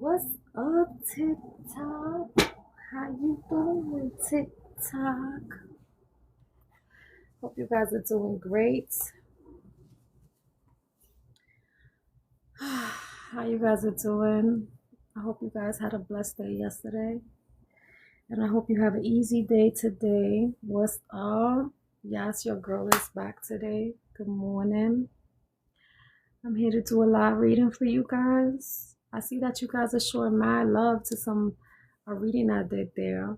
What's up, TikTok? How you doing, TikTok? Hope you guys are doing great. How you guys are doing? I hope you guys had a blessed day yesterday. And I hope you have an easy day today. What's up? Yes, your girl is back today. Good morning. I'm here to do a live reading for you guys. I see that you guys are showing my love to a reading I did there.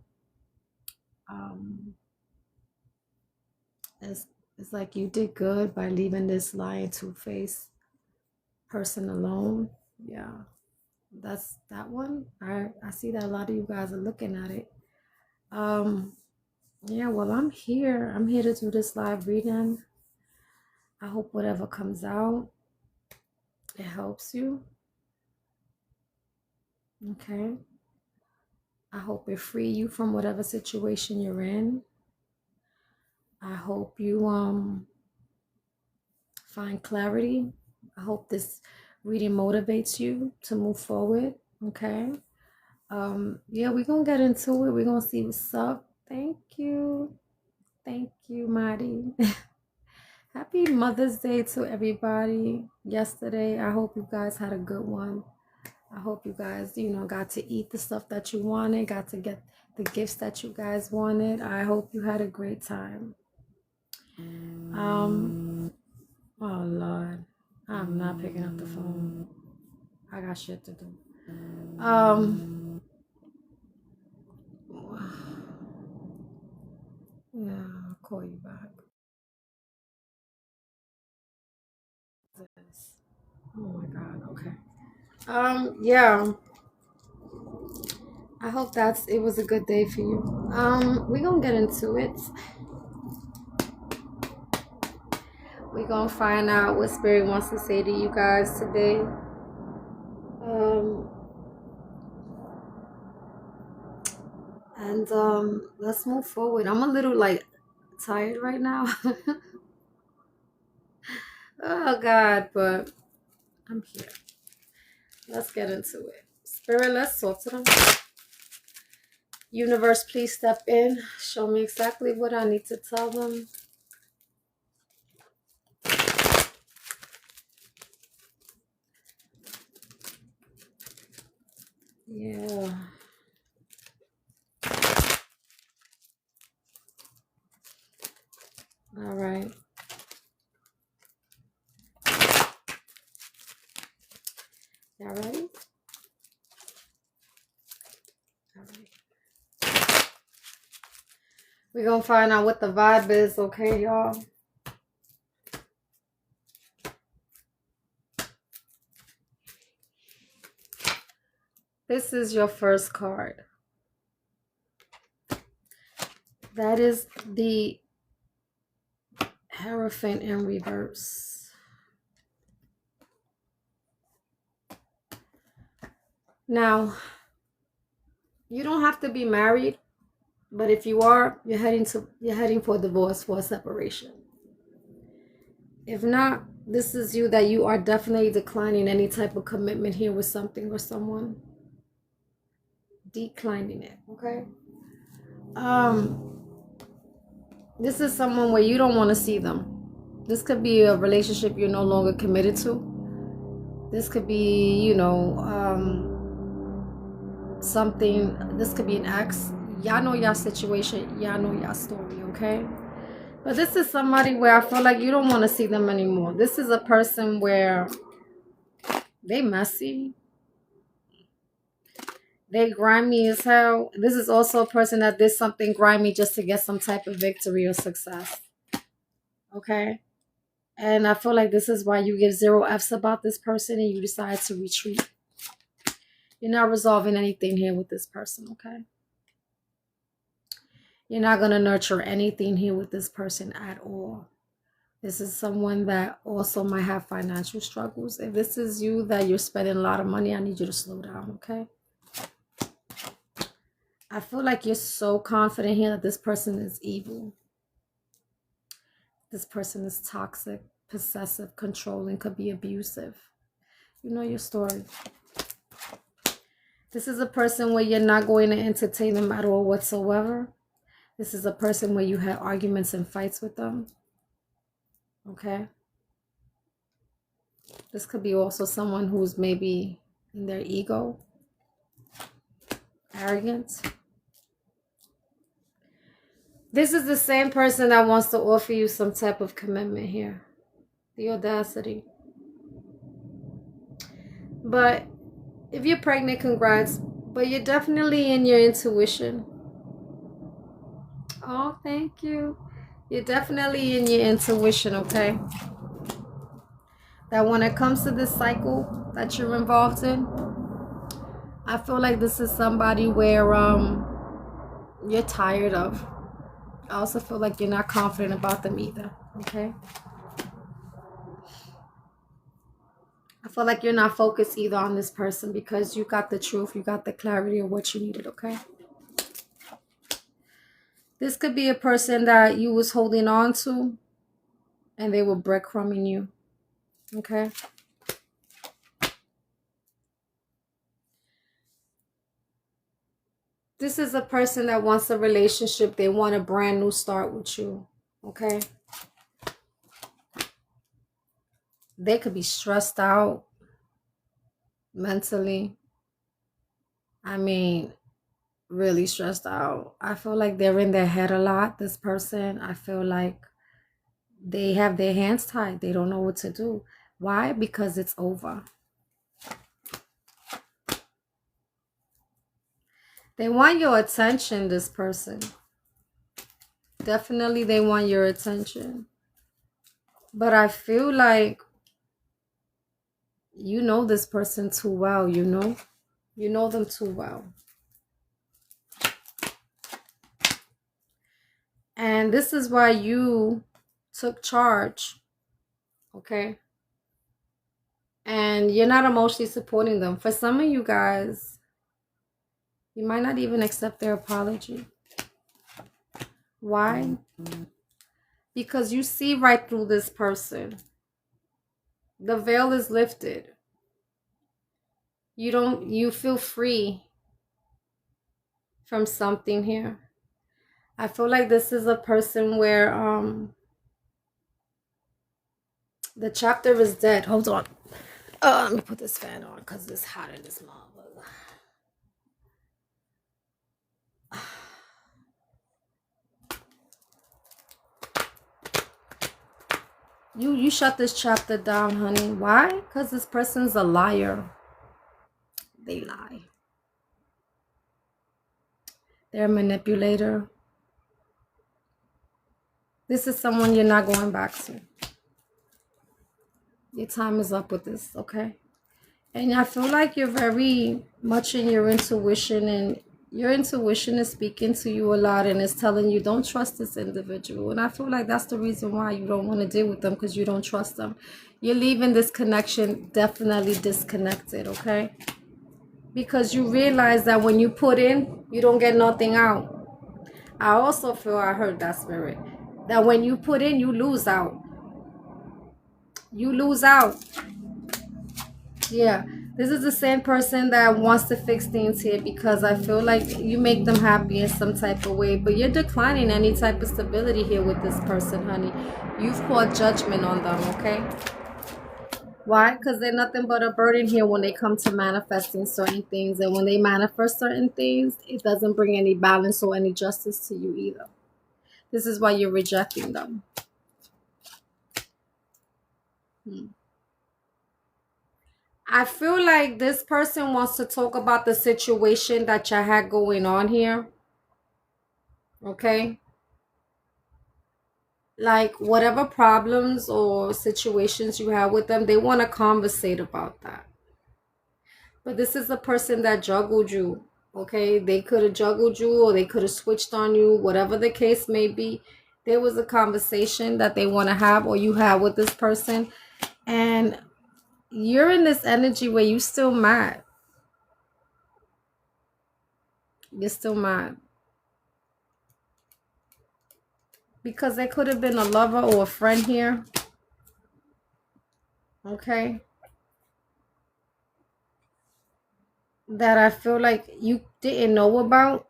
It's, it's like you did good by leaving this lying two-faced person alone. Yeah, that's that one. I see that a lot of you guys are looking at it. Yeah, well, I'm here. I'm here to do this live reading. I hope whatever comes out, it helps you. Okay. I hope it free you from whatever situation you're in. I hope you find clarity. I hope this reading motivates you to move forward. Okay. Yeah, we're gonna get into it. We're gonna see what's up. Thank you, Maddie. Happy Mother's Day to everybody yesterday. I hope you guys had a good one. I hope you guys, got to eat the stuff that you wanted, got to get the gifts that you guys wanted. I hope you had a great time. Oh Lord, I'm not picking up the phone. I got shit to do. Yeah, I'll call you back. Oh my God. Okay. Yeah. I hope it was a good day for you. We're gonna get into it. We're gonna find out what Spirit wants to say to you guys today. And let's move forward. I'm a little tired right now. Oh God, but I'm here. Let's get into it. Spirit, let's talk to them. Universe, please step in. Show me exactly what I need to tell them. Yeah. All right. Y'all ready? All right. We're going to find out what the vibe is, okay, y'all? This is your first card. That is the Hierophant in reverse. Now, you don't have to be married, but if you are, you're heading for divorce, for a separation. If not, this is you that you are definitely declining any type of commitment here with something or someone. Declining it, okay? This is someone where you don't want to see them. This could be a relationship you're no longer committed to. This could be, something. This could be an ex. Y'all know y'all situation. Y'all know y'all story, okay? But this is somebody where I feel like you don't want to see them anymore. This is a person where they messy. They grimy as hell. This is also a person that did something grimy just to get some type of victory or success. Okay? And I feel like this is why you give 0 F's about this person and you decide to retreat. You're not resolving anything here with this person, okay? You're not going to nurture anything here with this person at all. This is someone that also might have financial struggles. If this is you that you're spending a lot of money, I need you to slow down, okay? I feel like you're so confident here that this person is evil. This person is toxic, possessive, controlling, could be abusive. You know your story. This is a person where you're not going to entertain them at all whatsoever. This is a person where you had arguments and fights with them. Okay. This could be also someone who's maybe in their ego, arrogance. This is the same person that wants to offer you some type of commitment here. The audacity. But if you're pregnant, congrats. But you're definitely in your intuition. Oh, thank you. You're definitely in your intuition, okay? That when it comes to this cycle that you're involved in, I feel like this is somebody where you're tired of. I also feel like you're not confident about them either, okay? I feel like you're not focused either on this person because you got the truth, you got the clarity of what you needed, okay? This could be a person that you was holding on to and they were breadcrumbing you, okay? This is a person that wants a relationship. They want a brand new start with you, okay? They could be stressed out mentally. I mean, really stressed out. I feel like they're in their head a lot, this person. I feel like they have their hands tied. They don't know what to do. Why? Because it's over. They want your attention, this person. Definitely they want your attention. But I feel like you know this person too well, you know? You know them too well. And this is why you took charge, okay? And you're not emotionally supporting them. For some of you guys, you might not even accept their apology. Why? Because you see right through this person. The veil is lifted. You feel free from something here. I feel like this is a person where the chapter is dead. Hold on. Let me put this fan on because it's hot in this motherfucker. You shut this chapter down, honey. Why? Because this person's a liar. They lie. They're a manipulator. This is someone you're not going back to. Your time is up with this, okay? And I feel like you're very much in your intuition, and your intuition is speaking to you a lot and is telling you don't trust this individual. And I feel like that's the reason why you don't want to deal with them, because you don't trust them. You're leaving this connection definitely disconnected, okay? Because you realize that when you put in, you don't get nothing out. I also feel, I heard that spirit, that when you put in, you lose out. You lose out. Yeah, this is the same person that wants to fix things here, because I feel like you make them happy in some type of way, but you're declining any type of stability here with this person, honey. You've called judgment on them, okay? Why? Because they're nothing but a burden here when they come to manifesting certain things. And when they manifest certain things, it doesn't bring any balance or any justice to you either. This is why you're rejecting them. I feel like this person wants to talk about the situation that you had going on here. Okay? Like whatever problems or situations you have with them, they want to conversate about that. But this is a person that juggled you. Okay? They could have juggled you, or they could have switched on you. Whatever the case may be, there was a conversation that they want to have, or you have with this person. And you're in this energy where you still mad. You're still mad. Because there could have been a lover or a friend here. Okay. that I feel like you didn't know about.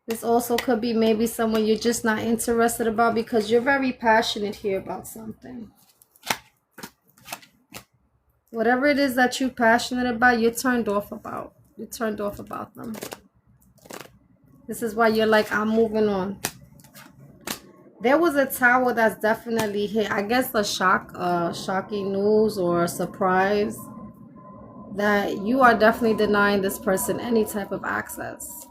This also could be maybe someone you're just not interested about because you're very passionate here about something. Whatever it is that you're passionate about, you're turned off about. You're turned off about them. This is why you're like, I'm moving on. There was a tower that's definitely hit. I guess a shocking news or a surprise that you are definitely denying this person any type of access.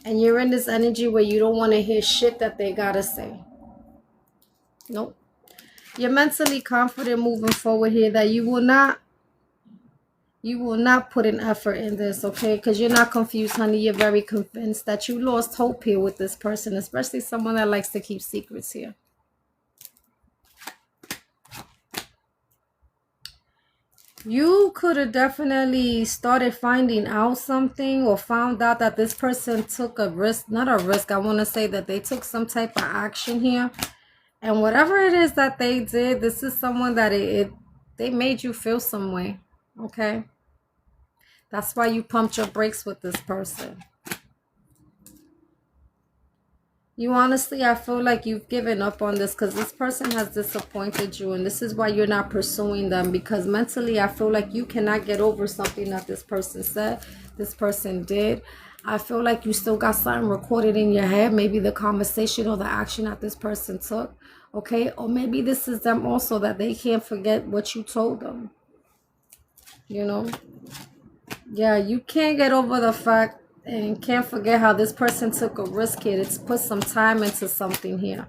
And you're in this energy where you don't want to hear shit that they gotta say. Nope. You're mentally confident moving forward here that you will not put an effort in this, okay? Because you're not confused, honey. You're very convinced that you lost hope here with this person, especially someone that likes to keep secrets here. You could have definitely started finding out something or found out that this person took a risk. Not a risk. I want to say that they took some type of action here. And whatever it is that they did, this is someone that they made you feel some way, okay? That's why you pumped your brakes with this person. You honestly, I feel like you've given up on this because this person has disappointed you. And this is why you're not pursuing them. Because mentally, I feel like you cannot get over something that this person said, this person did. I feel like you still got something recorded in your head. Maybe the conversation or the action that this person took. Okay? Or maybe this is them also, that they can't forget what you told them. You know? Yeah, you can't get over the fact and can't forget how this person took a risk here. It's put some time into something here.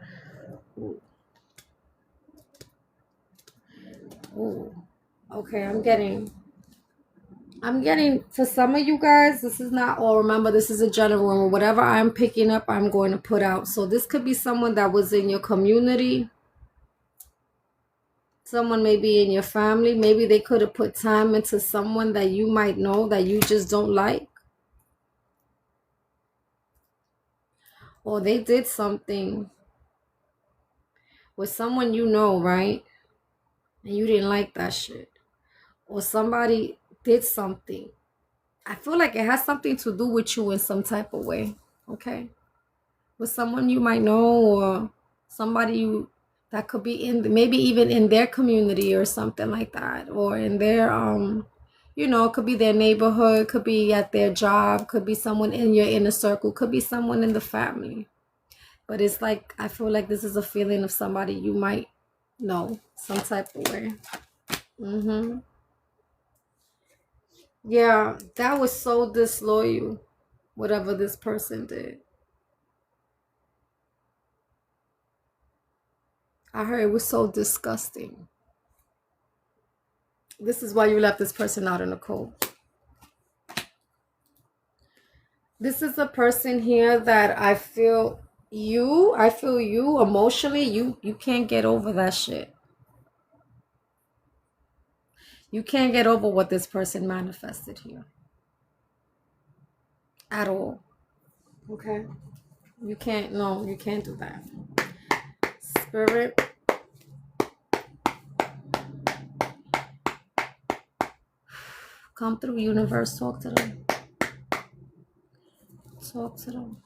Ooh. Okay, I'm getting, for some of you guys, this is not all. Remember, this is a general room. Whatever I'm picking up, I'm going to put out. So this could be someone that was in your community. Someone maybe in your family. Maybe they could have put time into someone that you might know that you just don't like. Or they did something with someone you know, right? And you didn't like that shit. Or somebody did something. I feel like it has something to do with you in some type of way. Okay? With someone you might know, or somebody that could be in, maybe even in their community or something like that, or in their it could be their neighborhood, could be at their job, could be someone in your inner circle, could be someone in the family. But it's like, I feel like this is a feeling of somebody you might know some type of way. Yeah, that was so disloyal, whatever this person did. I heard it was so disgusting. This is why you left this person out in the cold. This is a person here that I feel you emotionally, you can't get over that shit. You can't get over what this person manifested here. At all. Okay? You can't, no, you can't do that. Spirit, come through, universe, talk to them. Talk to them.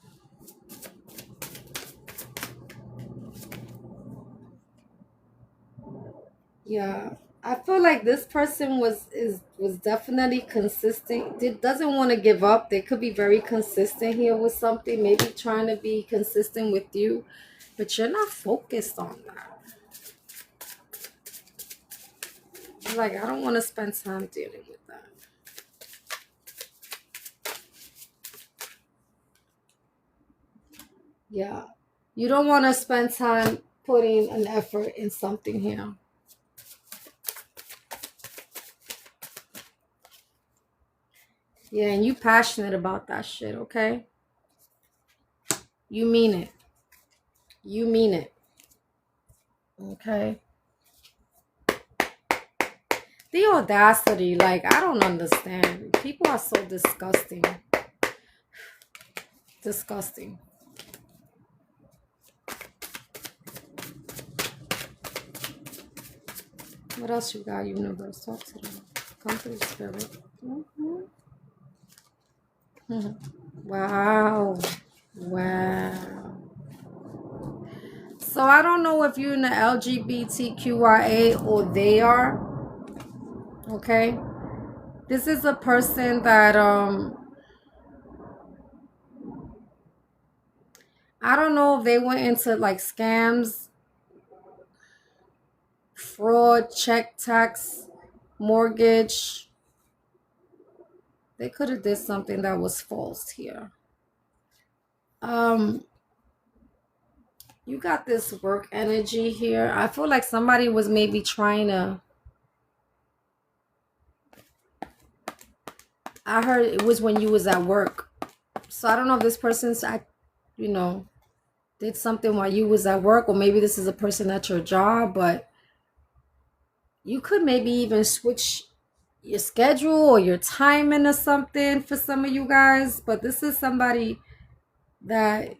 Yeah, I feel like this person was definitely consistent. It doesn't want to give up. They could be very consistent here with something, maybe trying to be consistent with you, but you're not focused on that. Like, I don't want to spend time dealing with that. Yeah, you don't want to spend time putting an effort in something here. Yeah, and you passionate about that shit, okay? You mean it. You mean it. Okay? The audacity, like, I don't understand. People are so disgusting. Disgusting. What else you got, universe? Talk to them. Come through, spirit. Wow. Wow. So I don't know if you're in the LGBTQIA or they are. Okay. This is a person that I don't know if they went into like scams, fraud, check tax, mortgage. They could have did something that was false here. Um you got this work energy here. I feel like somebody was maybe trying to, I heard it was when you was at work. So I don't know if this person's you know, did something while you was at work, or maybe this is a person at your job, but you could maybe even switch your schedule or your timing or something for some of you guys. But this is somebody that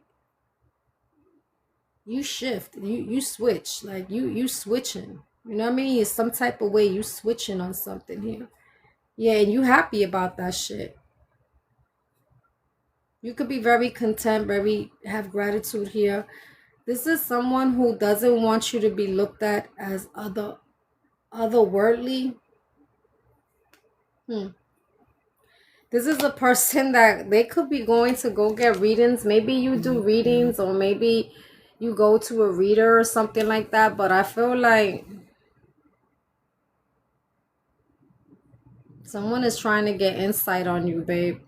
you shift, you switch, like you switching. You know what I mean? It's some type of way you switching on something here. Yeah, and you happy about that shit. You could be very content, very have gratitude here. This is someone who doesn't want you to be looked at as otherworldly. This is a person that they could be going to go get readings. Maybe you do readings, or maybe you go to a reader or something like that. But I feel like someone is trying to get insight on you, babe.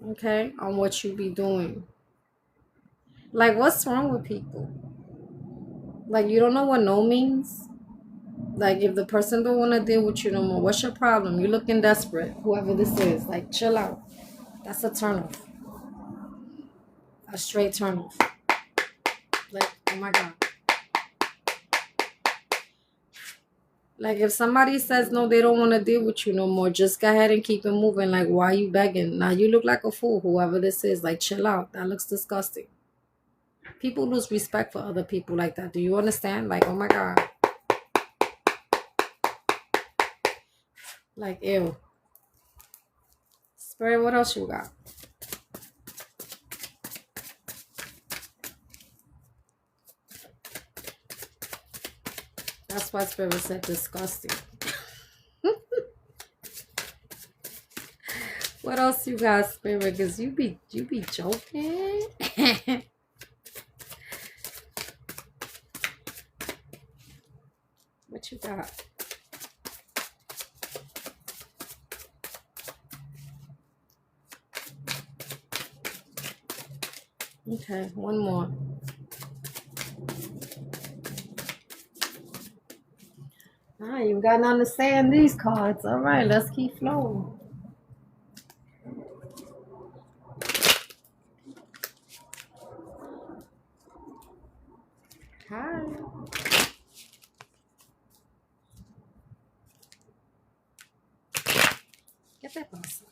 Okay? On what you be doing. Like, what's wrong with people? Like, you don't know what no means? Like, if the person don't want to deal with you no more, what's your problem? You're looking desperate, whoever this is. Like, chill out. That's a turnoff. A straight turnoff. Like, oh my God. Like, if somebody says no, they don't want to deal with you no more, just go ahead and keep it moving. Like, why are you begging? Now, you look like a fool, whoever this is. Like, chill out. That looks disgusting. People lose respect for other people like that. Do you understand? Like, oh my God. Like, ew. Spirit, what else you got? That's why Spirit said disgusting. What else you got, Spirit? Because you be joking. What you got? Okay, one more. Ah, you got nothing to say in these cards. All right, let's keep flowing. Hi. Get that boss.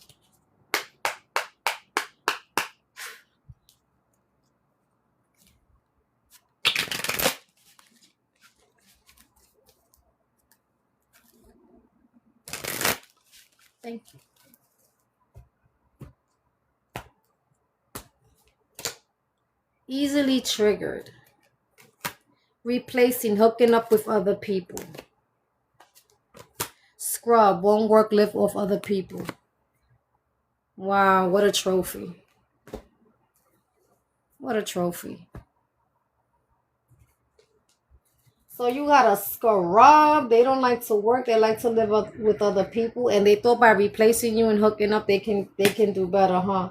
Thank you. Easily triggered. Replacing, hooking up with other people. Scrub, won't work, live off other people. Wow, what a trophy. What a trophy. So you got a scrub. They don't like to work. They like to live up with other people. And they thought by replacing you and hooking up, they can do better, huh?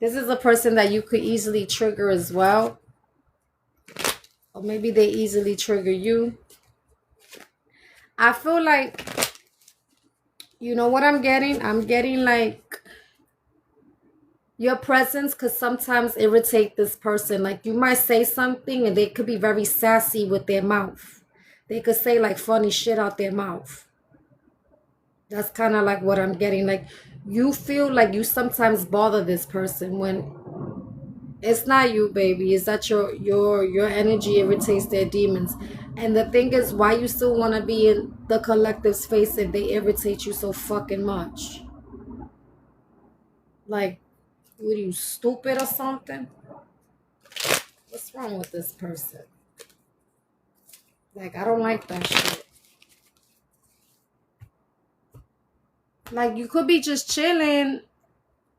This is a person that you could easily trigger as well. Or maybe they easily trigger you. I feel like, you know what I'm getting? I'm getting like your presence could sometimes irritate this person. Like, you might say something and they could be very sassy with their mouth. They could say like funny shit out their mouth. That's kind of like what I'm getting. Like, you feel like you sometimes bother this person when it's not you, baby. It's that your energy irritates their demons. And the thing is, why you still want to be in the collective space if they irritate you so fucking much? Like, what are you, stupid or something? What's wrong with this person? Like, I don't like that shit. Like, you could be just chilling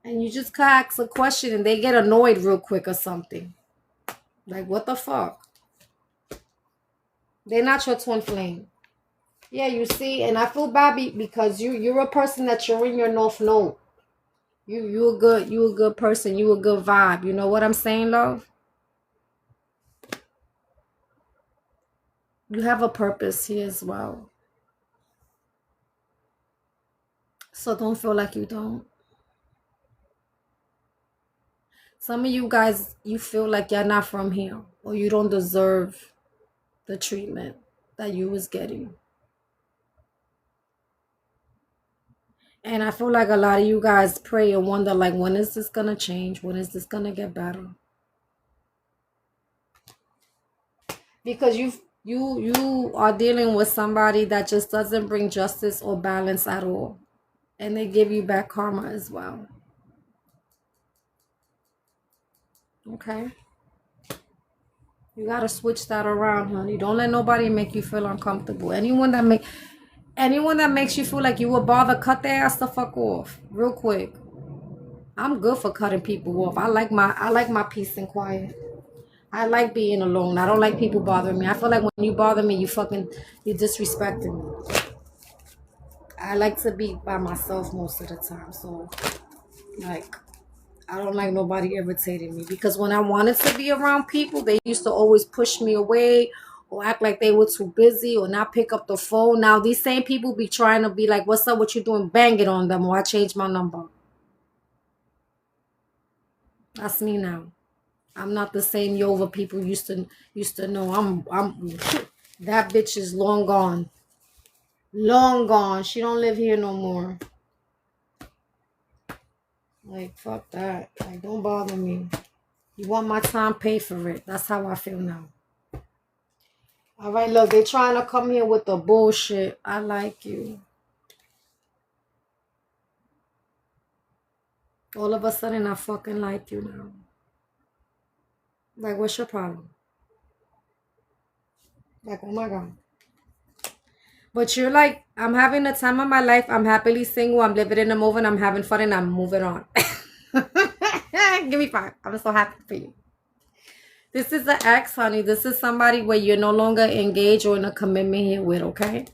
and you just could ask a question and they get annoyed real quick or something. Like, what the fuck? They're not your twin flame. Yeah, you see, and I feel bad because you're a person that you're in your north node. You a good person. You a good vibe. You know what I'm saying, love? You have a purpose here as well. So don't feel like you don't. Some of you guys, you feel like you're not from here or you don't deserve the treatment that you was getting. And I feel like a lot of you guys pray and wonder, like, when is this gonna change? When is this gonna get better? Because you are dealing with somebody that just doesn't bring justice or balance at all. And they give you back karma as well. Okay? You gotta switch that around, honey. Don't let nobody make you feel uncomfortable. Anyone that makes you feel like you would bother, cut their ass the fuck off. Real quick. I'm good for cutting people off. I like my peace and quiet. I like being alone. I don't like people bothering me. I feel like when you bother me, you disrespecting me. I like to be by myself most of the time. So, like, I don't like nobody irritating me. Because when I wanted to be around people, they used to always push me away or act like they were too busy or not pick up the phone. Now, these same people be trying to be like, what's up, what you doing? Bang it on them or I changed my number. That's me now. I'm not the same Yova people used to know. I'm that bitch is long gone. Long gone. She don't live here no more. Like, fuck that. Like, don't bother me. You want my time, pay for it. That's how I feel now. All right, look, they trying to come here with the bullshit. I like you. All of a sudden, I fucking like you now. Like, what's your problem? Like, oh my God. But you're like, I'm having the time of my life. I'm happily single. I'm living in the moment. I'm having fun and I'm moving on. Give me 5. I'm so happy for you. This is an ex, honey. This is somebody where you're no longer engaged or in a commitment here with, okay?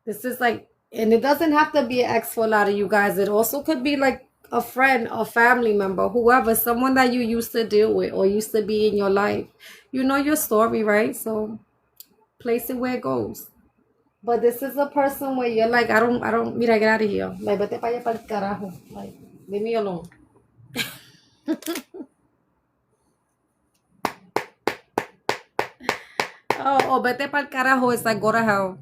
This is like, and it doesn't have to be an ex for a lot of you guys. It also could be like a friend, a family member, whoever, someone that you used to deal with or used to be in your life. You know your story, right? So place it where it goes. But this is a person where you're like, mira, get out of here. Like, vete para allá para el carajo. Like, leave me alone. Oh, vete para el carajo. It's like, go to hell.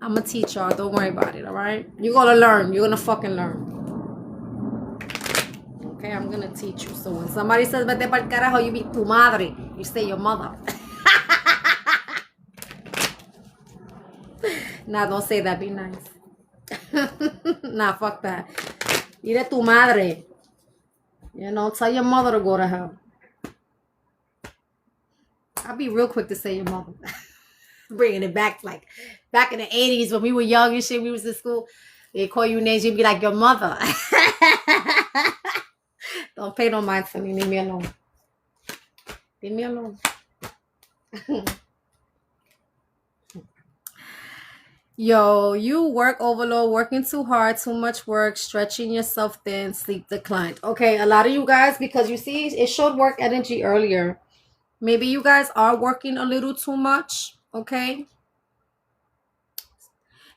I'm a teacher. Don't worry about it, all right? You're going to learn. You're going to fucking learn. Okay, I'm going to teach you. So when somebody says, vete para el carajo, you be tu madre. You say your mother. Nah, don't say that. Be nice. Nah, fuck that. Dile tu madre. You know, tell your mother to go to hell. I'll be real quick to say your mother. Bringing it back, like, back in the 80s when we were young and shit, we was in school. They call you names, you'd be like, your mother. Don't pay no mind to me. Leave me alone. Leave me alone. Yo, you work overload, working too hard, too much work, stretching yourself thin, sleep declined. Okay, a lot of you guys, because you see, it showed work energy earlier. Maybe you guys are working a little too much, okay?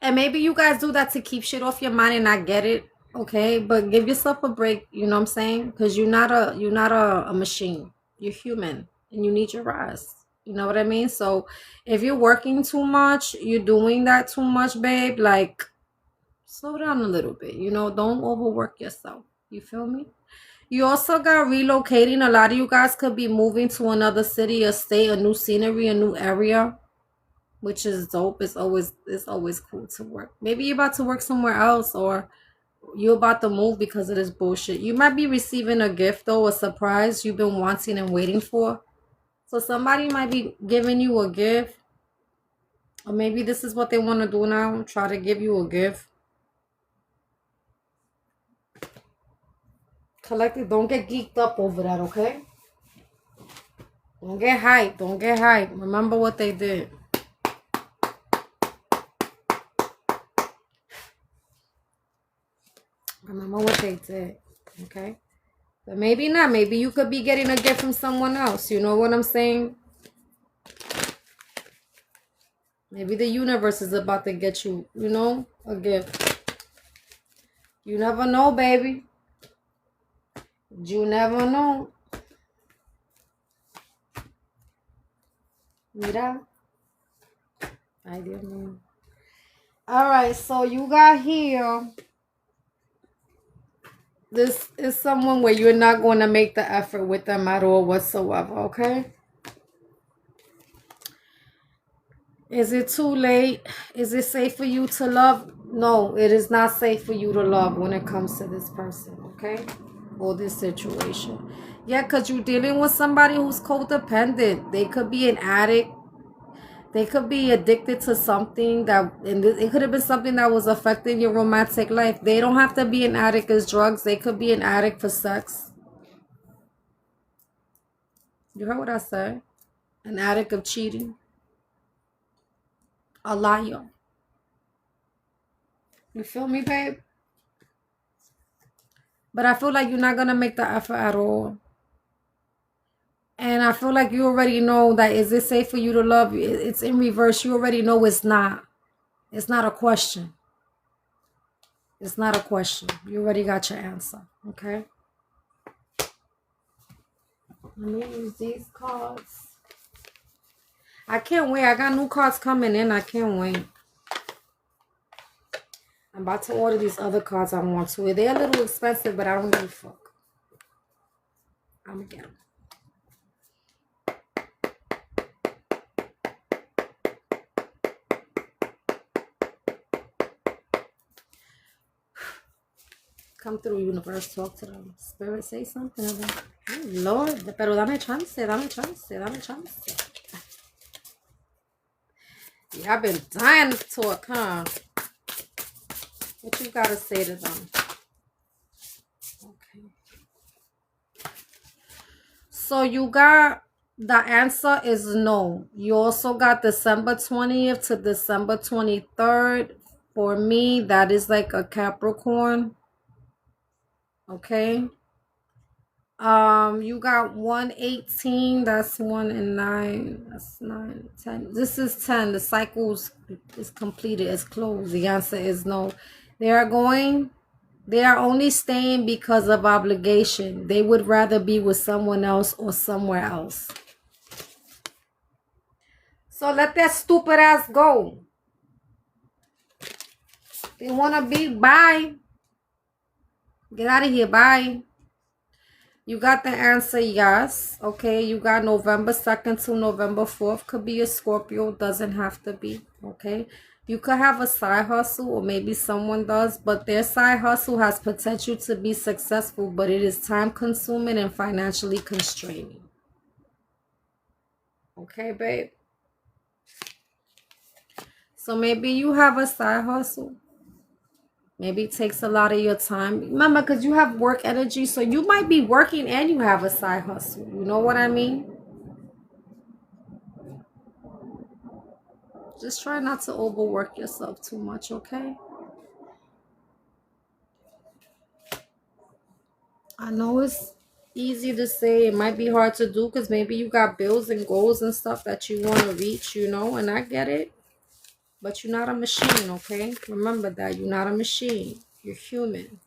And maybe you guys do that to keep shit off your mind and I get it, okay? But give yourself a break, you know what I'm saying? Because you're not a machine. You're human and you need your rest. You know what I mean? So if you're working too much, you're doing that too much, babe, like, slow down a little bit. You know, don't overwork yourself. You feel me? You also got relocating. A lot of you guys could be moving to another city, a state, a new scenery, a new area, which is dope. It's always cool to work. Maybe you're about to work somewhere else, or you're about to move because of this bullshit. You might be receiving a gift though, a surprise you've been wanting and waiting for. So somebody might be giving you a gift, or maybe this is what they want to do now, try to give you a gift. Collective, don't get geeked up over that, okay? Don't get hyped. Don't get hyped. Remember what they did. Remember what they did, okay? But maybe not. Maybe you could be getting a gift from someone else. You know what I'm saying? Maybe the universe is about to get you, a gift. You never know, baby. You never know. Mira. Ay, Dios mío. All right, so you got here. This is someone where you're not going to make the effort with them at all whatsoever, okay? Is it too late? Is it safe for you to love? No, it is not safe for you to love when it comes to this person, okay? Or this situation. Yeah, because you're dealing with somebody who's codependent. They could be an addict. They could be addicted to something and it could have been something that was affecting your romantic life. They don't have to be an addict as drugs. They could be an addict for sex. You heard what I said? An addict of cheating. A liar. You feel me, babe? But I feel like you're not going to make the effort at all. And I feel like you already know that is it safe for you to love? It's in reverse. You already know it's not. It's not a question. It's not a question. You already got your answer. Okay? Let me use these cards. I can't wait. I got new cards coming in. I can't wait. I'm about to order these other cards I want to. They're a little expensive, but I don't give a fuck. I'm going to get them. Come through, universe. Talk to them. Spirit, say something. Oh, Lord. Pero dame chance. Dame chance. Dame chance. Yeah, I've been dying to talk, huh? What you gotta say to them? Okay. So you got the answer is no. You also got December 20th to December 23rd. For me, that is like a Capricorn. Okay. You got 118. That's 1 and 9. That's 9, 10. This is 10. The cycle is completed. It's closed. The answer is no. They are only staying because of obligation. They would rather be with someone else or somewhere else. So let that stupid ass go. They want to be, bye. Get out of here, bye. You got the answer, yes. Okay, you got November 2nd to November 4th. Could be a Scorpio, doesn't have to be. Okay, you could have a side hustle, or maybe someone does, but their side hustle has potential to be successful, but it is time consuming and financially constraining. Okay, babe. So maybe you have a side hustle. Maybe it takes a lot of your time. Remember, because you have work energy, so you might be working and you have a side hustle. You know what I mean? Just try not to overwork yourself too much, okay? I know it's easy to say. It might be hard to do because maybe you got bills and goals and stuff that you want to reach, and I get it. But you're not a machine, okay? Remember that. You're not a machine. You're human.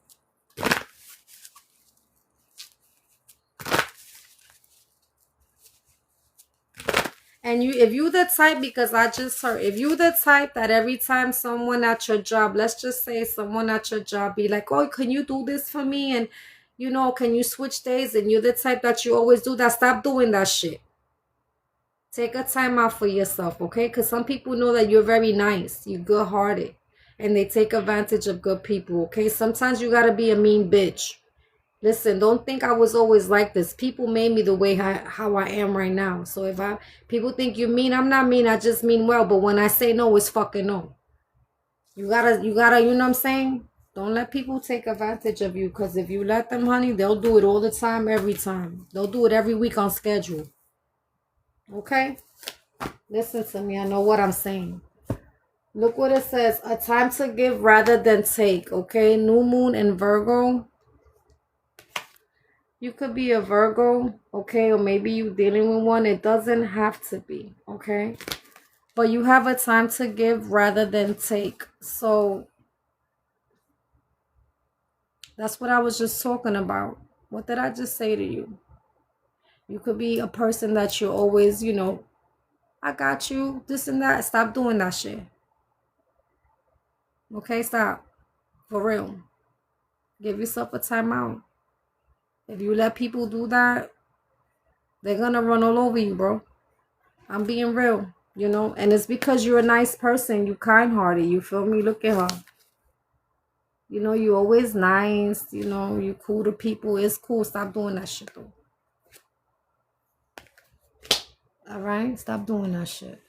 And if you the type, because I just heard, if you the type that every time someone at your job, let's just say someone at your job be like, oh, can you do this for me? And, you know, can you switch days? And you're the type that you always do that. Stop doing that shit. Take a time out for yourself, okay? Because some people know that you're very nice. You're good-hearted. And they take advantage of good people, okay? Sometimes you got to be a mean bitch. Listen, don't think I was always like this. People made me the way how I am right now. So if people think you're mean, I'm not mean. I just mean well. But when I say no, it's fucking no. You gotta, you know what I'm saying? Don't let people take advantage of you. Because if you let them, honey, they'll do it all the time, every time. They'll do it every week on schedule. Okay? Listen to me. I know what I'm saying. Look what it says. A time to give rather than take. Okay? New moon in Virgo. You could be a Virgo, okay? Or maybe you dealing with one. It doesn't have to be, okay? But you have a time to give rather than take. So that's what I was just talking about. What did I just say to you? You could be a person that you're always, you know, I got you, this and that. Stop doing that shit. Okay, stop. For real. Give yourself a timeout. If you let people do that, they're gonna run all over you, bro. I'm being real, you know, and it's because you're a nice person. You kind-hearted. You feel me? Look at her. You know, you always nice. You know, you cool to people. It's cool. Stop doing that shit, though. All right? Stop doing that shit.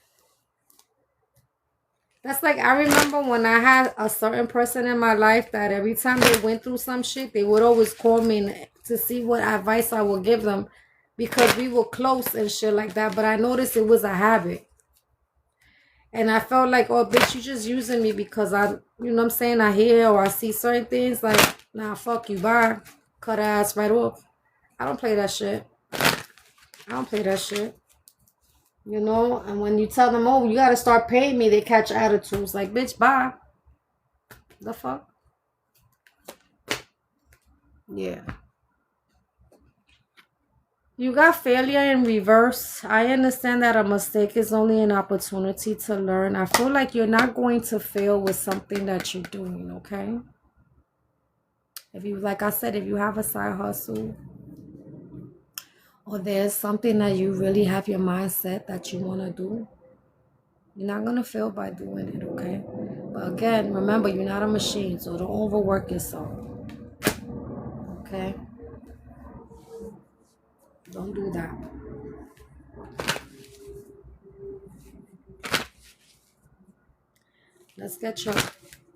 That's like, I remember when I had a certain person in my life that every time they went through some shit, they would always call me to see what advice I would give them because we were close and shit like that. But I noticed it was a habit. And I felt like, oh, bitch, you just using me because I, you know what I'm saying, I hear or I see certain things like, nah, fuck you, bye. Cut her ass right off. I don't play that shit. I don't play that shit. You know, and when you tell them, oh, you got to start paying me, they catch attitudes like, bitch, bye. The fuck? Yeah. You got failure in reverse. I understand that a mistake is only an opportunity to learn. I feel like you're not going to fail with something that you're doing, okay? If you, like I said, if you have a side hustle or there's something that you really have your mindset that you want to do, you're not going to fail by doing it, okay? But again, remember, you're not a machine, so don't overwork yourself, okay? Don't do that. Let's get your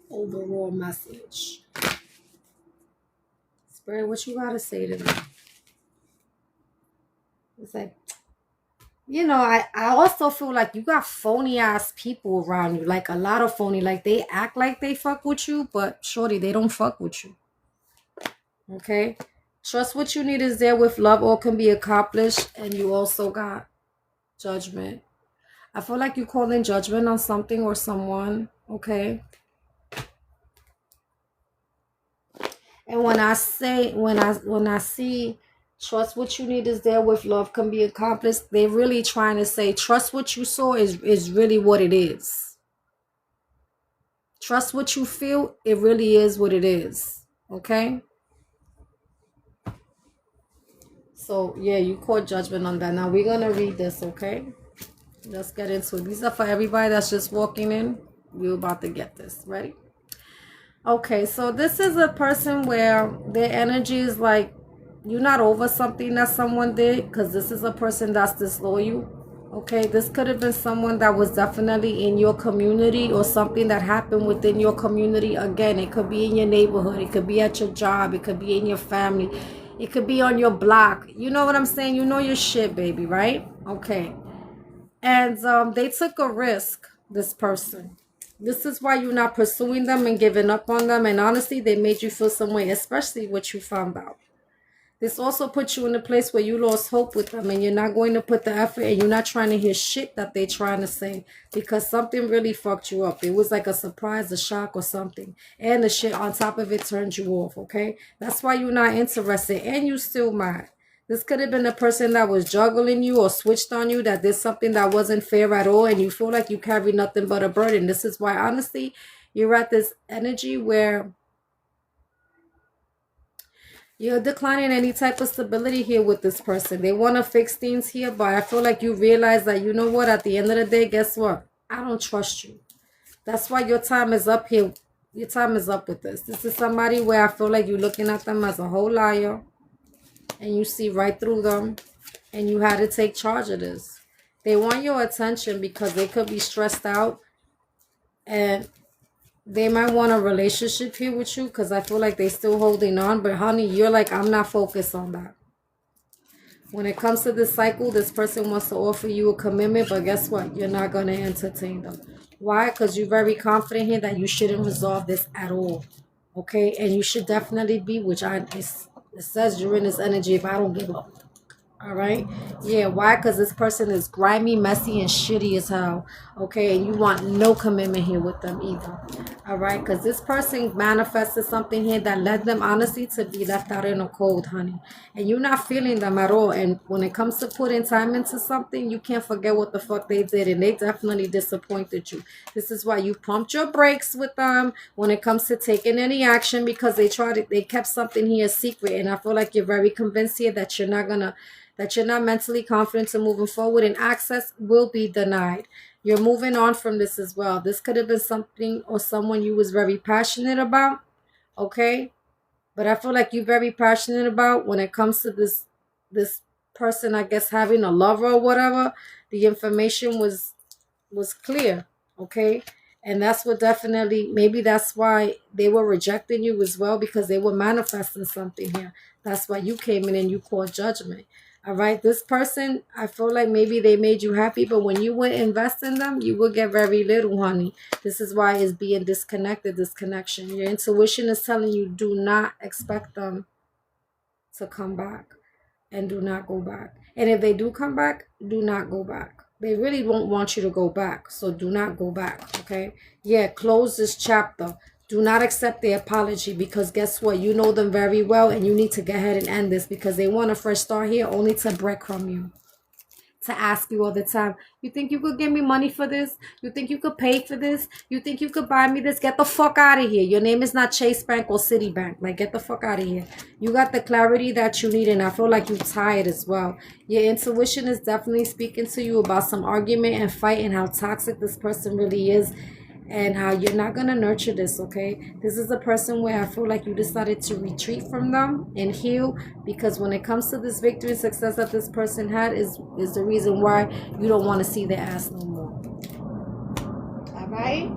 overall message. Spirit, what you got to say to me? It's like, you know, I also feel like you got phony ass people around you. Like a lot of phony. Like they act like they fuck with you, but shorty, they don't fuck with you. Okay? Trust what you need is there with love. All can be accomplished. And you also got judgment. I feel like you call in judgment on something or someone. Okay? And when I say, when I see trust what you need is there with love can be accomplished, they're really trying to say trust what you saw is really what it is. Trust what you feel, it really is what it is. Okay? So yeah, you caught judgment on that. Now we're gonna read this, okay? Let's get into it. These are for everybody that's just walking in. We're about to get this. Ready? Okay, so this is a person where their energy is like you're not over something that someone did, because this is a person that's disloyal. Okay, this could have been someone that was definitely in your community or something that happened within your community. Again, it could be in your neighborhood, it could be at your job, it could be in your family, it could be on your block. You know what I'm saying? You know your shit, baby, right? Okay. And they took a risk, this person. This is why you're not pursuing them and giving up on them. And honestly, they made you feel some way, especially what you found out. This also puts you in a place where you lost hope with them and you're not going to put the effort and you're not trying to hear shit that they're trying to say because something really fucked you up. It was like a surprise, a shock or something. And the shit on top of it turned you off, okay? That's why you're not interested and you still mad. This could have been a person that was juggling you or switched on you, that did something that wasn't fair at all, and you feel like you carry nothing but a burden. This is why, honestly, you're at this energy where You're declining any type of stability here with this person. They want to fix things here, but I feel like you realize that, you know what, at the end of the day, guess what? I don't trust you. That's why your time is up here. Your time is up with this. This is somebody where I feel like you're looking at them as a whole liar and you see right through them and you had to take charge of this. They want your attention because they could be stressed out and they might want a relationship here with you because I feel like they still holding on. But honey, you're like, I'm not focused on that. When it comes to this cycle, this person wants to offer you a commitment, but guess what? You're not going to entertain them. Why? Because you're very confident here that you shouldn't resolve this at all. Okay? And you should definitely be, which it says you're in this energy if I don't give up. All right. Yeah. Why? Because this person is grimy, messy, and shitty as hell. Okay. And you want no commitment here with them either. All right. Because this person manifested something here that led them, honestly, to be left out in the cold, honey. And you're not feeling them at all. And when it comes to putting time into something, you can't forget what the fuck they did. And they definitely disappointed you. This is why you pumped your brakes with them when it comes to taking any action because they kept something here secret. And I feel like you're very convinced here that you're not mentally confident to moving forward and access will be denied. You're moving on from this as well. This could have been something or someone you was very passionate about, okay? But I feel like you're very passionate about when it comes to this person, I guess, having a lover or whatever. The information was clear, okay? And that's what definitely, maybe that's why they were rejecting you as well, because they were manifesting something here. That's why you came in and you called judgment. All right, this person, I feel like maybe they made you happy, but when you would invest in them, you would get very little, honey. This is why it's being disconnected, this connection. Your intuition is telling you do not expect them to come back and do not go back. And if they do come back, do not go back. They really won't want you to go back. So do not go back, okay? Yeah, close this chapter. Do not accept the apology because guess what? You know them very well and you need to go ahead and end this because they want a fresh start here only to breadcrumb you. To ask you all the time, you think you could give me money for this? You think you could pay for this? You think you could buy me this? Get the fuck out of here. Your name is not Chase Bank or Citibank. Like, get the fuck out of here. You got the clarity that you need, and I feel like you're tired as well. Your intuition is definitely speaking to you about some argument and fight and how toxic this person really is and how you're not going to nurture this, okay? This is a person where I feel like you decided to retreat from them and heal because when it comes to this victory and success that this person had is the reason why you don't want to see their ass no more. All right?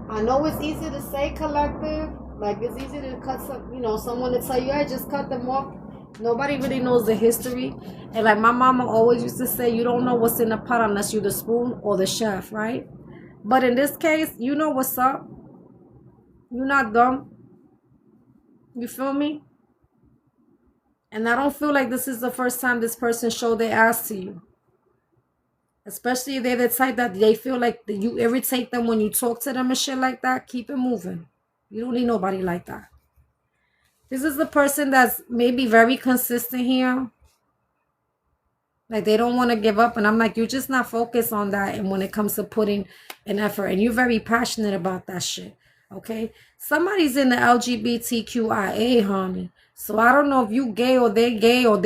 I know it's easy to say, collective. Like, it's easy to cut someone to tell you, I just cut them off. Nobody really knows the history. And like my mama always used to say, you don't know what's in the pot unless you're the spoon or the chef, right? But in this case, you know what's up. You're not dumb. You feel me? And I don't feel like this is the first time this person showed their ass to you. Especially if they're the type that they feel like you irritate them when you talk to them and shit like that. Keep it moving. You don't need nobody like that. This is the person that's maybe very consistent here. Like they don't want to give up. And I'm like, you're just not focused on that. And when it comes to putting an effort, and you're very passionate about that shit. Okay. Somebody's in the LGBTQIA, honey. So I don't know if you gay or they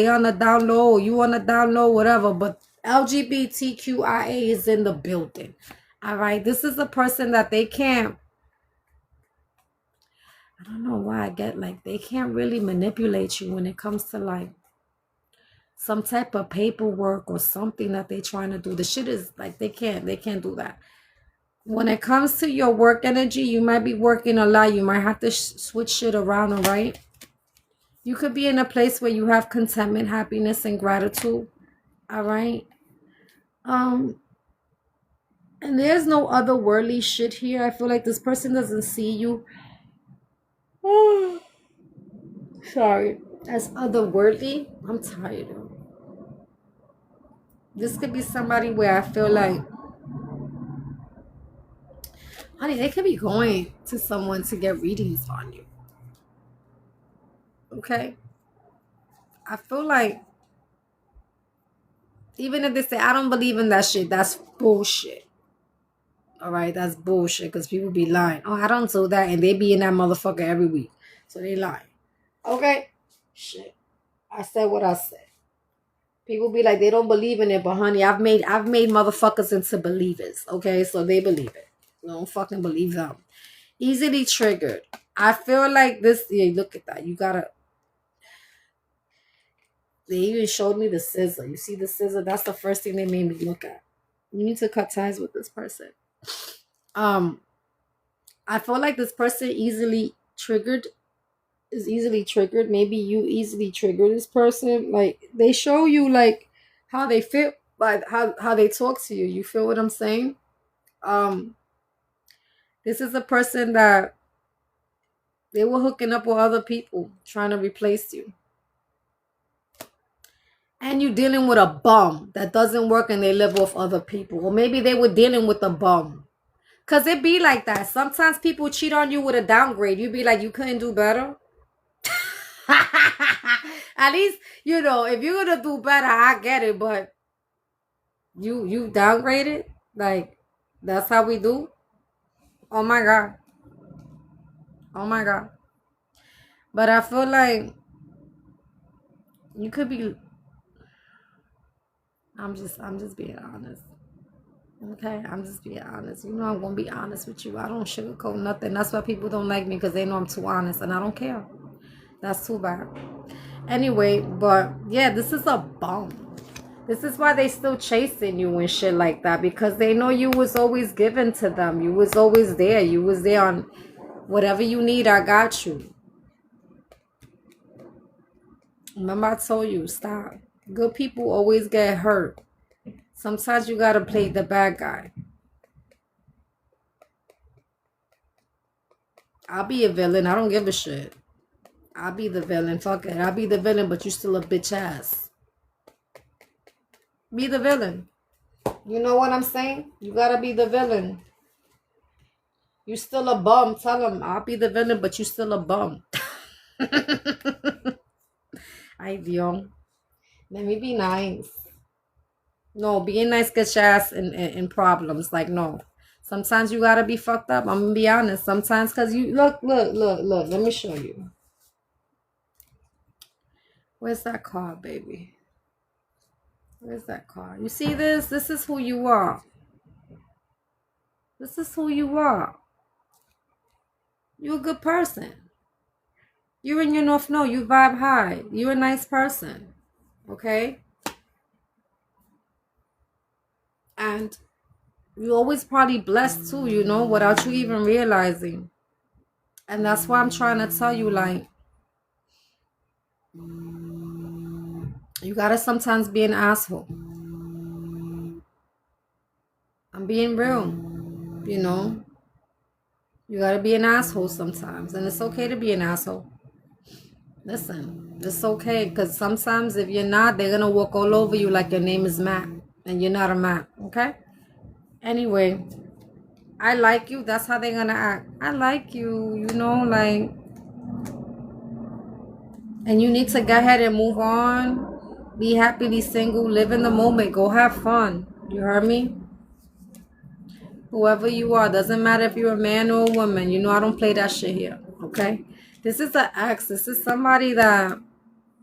on the down low or you on the down low, whatever. But LGBTQIA is in the building. All right. This is a person that they can't. I don't know why I get like they can't really manipulate you when it comes to like some type of paperwork or something that they're trying to do. The shit is like they can't do that. When it comes to your work energy, you might be working a lot. You might have to switch shit around, all right? You could be in a place where you have contentment, happiness, and gratitude, all right? And there's no other worldly shit here. I feel like this person doesn't see you. Sorry. As otherworldly. I'm tired. This could be somebody where I feel like, honey, they could be going to someone to get readings on you. Okay? I feel like, even if they say, I don't believe in that shit, that's bullshit. All right? That's bullshit because people be lying. Oh, I don't do that. And they be in that motherfucker every week. So they lie. Okay? Shit. I said what I said. People be like, they don't believe in it, but honey, I've made motherfuckers into believers. Okay, so they believe it. Don't fucking believe them. Easily triggered. I feel like this. Yeah, look at that. You gotta. They even showed me the scissor. You see the scissor? That's the first thing they made me look at. You need to cut ties with this person. Um, I feel like this person easily triggered is easily triggered. Maybe you easily trigger this person. Like they show you like how they feel, like how they talk to you. You feel what I'm saying? Um, this is a person that they were hooking up with other people trying to replace you. And you dealing with a bum that doesn't work and they live off other people. Or maybe they were dealing with a bum. Cause it be like that. Sometimes people cheat on you with a downgrade. You be like, you couldn't do better. At least, if you're gonna do better, I get it, but you downgraded? Like, that's how we do? Oh my god. Oh my god. But I feel like you could be I'm just being honest. Okay, I'm just being honest. I'm gonna be honest with you. I don't sugarcoat nothing. That's why people don't like me, because they know I'm too honest, and I don't care. That's too bad. Anyway, but yeah, this is a bum. This is why they still chasing you and shit like that, because they know you was always given to them. You was always there. You was there on whatever you need. I got you. Remember I told you, stop. Good people always get hurt. Sometimes you gotta play the bad guy. I'll be a villain. I don't give a shit. I'll be the villain. Fuck it. I'll be the villain, but you still a bitch ass. Be the villain. You know what I'm saying? You gotta be the villain. You still a bum. Tell him I'll be the villain, but you still a bum. Ay, Dios. Let me be nice. No, being nice gets your ass in problems. Like, no. Sometimes you gotta be fucked up. I'm gonna be honest. Sometimes, cause you look. Let me show you. Where's that card, baby? Where's that card? You see this? This is who you are. This is who you are. You're a good person. You're in your North Node. You vibe high. You're a nice person. Okay? And you're always probably blessed too, without you even realizing. And that's why I'm trying to tell you, like, you gotta sometimes be an asshole. I'm being real, You gotta be an asshole sometimes. And it's okay to be an asshole. Listen, it's okay, because sometimes if you're not, they're gonna walk all over you like your name is Matt. And you're not a Matt, okay? Anyway, I like you. That's how they're gonna act. I like you, like... And you need to go ahead and move on. Be happily single. Live in the moment. Go have fun. You heard me? Whoever you are. Doesn't matter if you're a man or a woman. I don't play that shit here. Okay? This is an ex. This is somebody that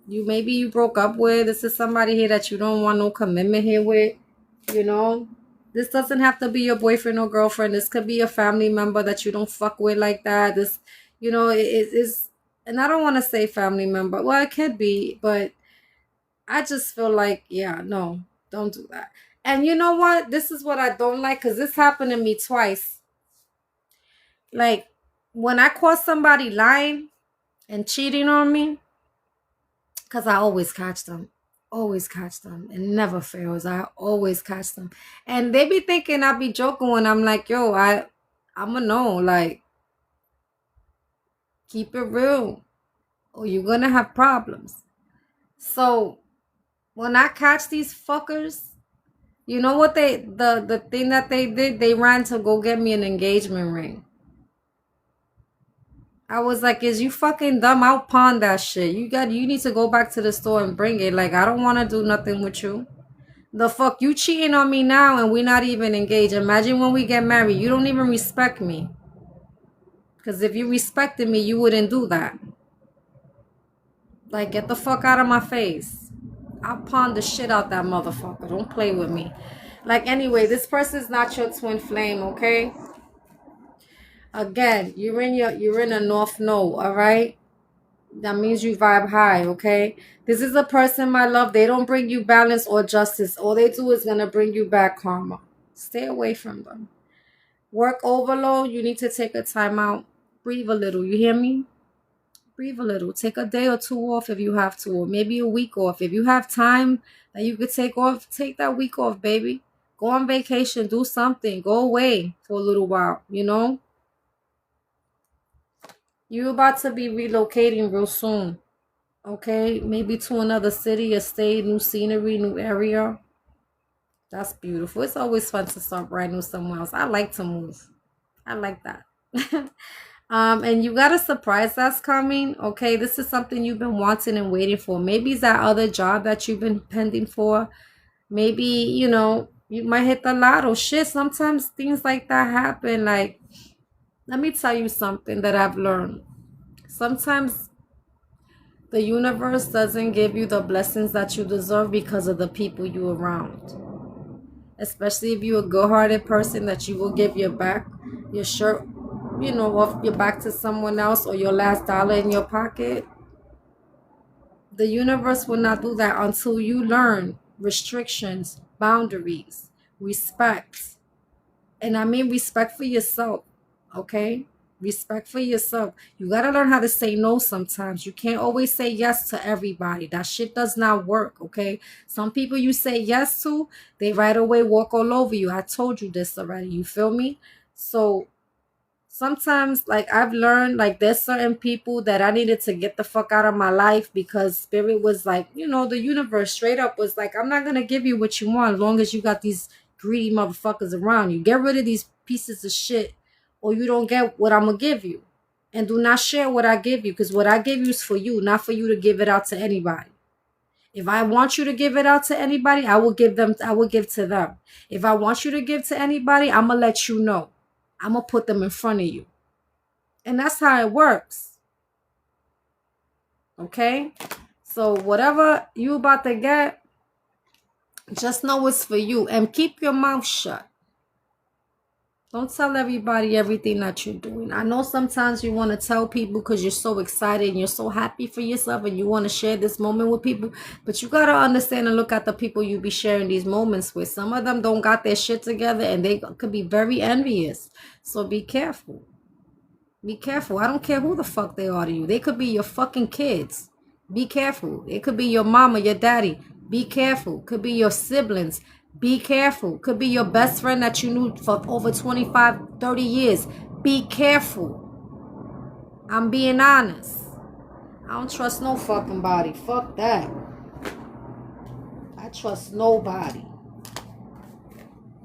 maybe you broke up with. This is somebody here that you don't want no commitment here with. This doesn't have to be your boyfriend or girlfriend. This could be a family member that you don't fuck with like that. This, it is... And I don't want to say family member. Well, it could be, but I just feel like, yeah, no, don't do that. And you know what? This is what I don't like, because this happened to me twice. Like, when I caught somebody lying and cheating on me, because I always catch them. Always catch them. It never fails. I always catch them. And they be thinking I be joking when I'm like, yo, I'ma know, like, keep it real, or you're gonna have problems. So when I catch these fuckers, you know what the thing that they did? They ran to go get me an engagement ring. I was like, is you fucking dumb? I'll pawn that shit. You need to go back to the store and bring it. Like, I don't want to do nothing with you. The fuck? You cheating on me now and we're not even engaged. Imagine when we get married. You don't even respect me. Because if you respected me, you wouldn't do that. Like, get the fuck out of my face. I'll pawn the shit out that motherfucker. Don't play with me. Like, anyway, this person's not your twin flame, okay? Again, you're in a north node, all right? That means you vibe high, okay? This is a person, my love. They don't bring you balance or justice. All they do is gonna bring you back karma. Stay away from them. Work overload, you need to take a time out. Breathe a little, you hear me? Breathe a little. Take a day or two off if you have to, or maybe a week off. If you have time that you could take off, take that week off, baby. Go on vacation, do something. Go away for a little while, you know? You're about to be relocating real soon, okay? Maybe to another city, a state, new scenery, new area. That's beautiful. It's always fun to start brand new somewhere else. I like to move. I like that. And you got a surprise that's coming. Okay, this is something you've been wanting and waiting for. Maybe it's that other job that you've been pending for. Maybe, you might hit the lotto. Shit, sometimes things like that happen. Like, let me tell you something that I've learned. Sometimes the universe doesn't give you the blessings that you deserve because of the people you around. Especially if you're a good-hearted person, that you will give your back, your shirt, off your back to someone else, or your last dollar in your pocket. The universe will not do that until you learn restrictions, boundaries, respect. And I mean respect for yourself, okay? Respect for yourself. You got to learn how to say no sometimes. You can't always say yes to everybody. That shit does not work, okay? Some people you say yes to, they right away walk all over you. I told you this already. You feel me? So sometimes, like, I've learned, like, there's certain people that I needed to get the fuck out of my life because spirit was like, the universe straight up was like, I'm not gonna give you what you want as long as you got these greedy motherfuckers around you. Get rid of these pieces of shit, or you don't get what I'm gonna give you. And do not share what I give you, because what I give you is for you, not for you to give it out to anybody. If I want you to give it out to anybody, I will give to them. If I want you to give to anybody, I'm gonna let you know. I'm gonna put them in front of you. And that's how it works. Okay? So whatever you about to get, just know it's for you. And keep your mouth shut. Don't tell everybody everything that you're doing. I know sometimes you want to tell people because you're so excited and you're so happy for yourself and you want to share this moment with people. But you got to understand and look at the people you be sharing these moments with. Some of them don't got their shit together and they could be very envious. So be careful. Be careful. I don't care who the fuck they are to you. They could be your fucking kids. Be careful. It could be your mama, your daddy. Be careful. Could be your siblings. Be careful. Could be your best friend that you knew for over 25, 30 years. Be careful. I'm being honest. I don't trust no fucking body. Fuck that. I trust nobody.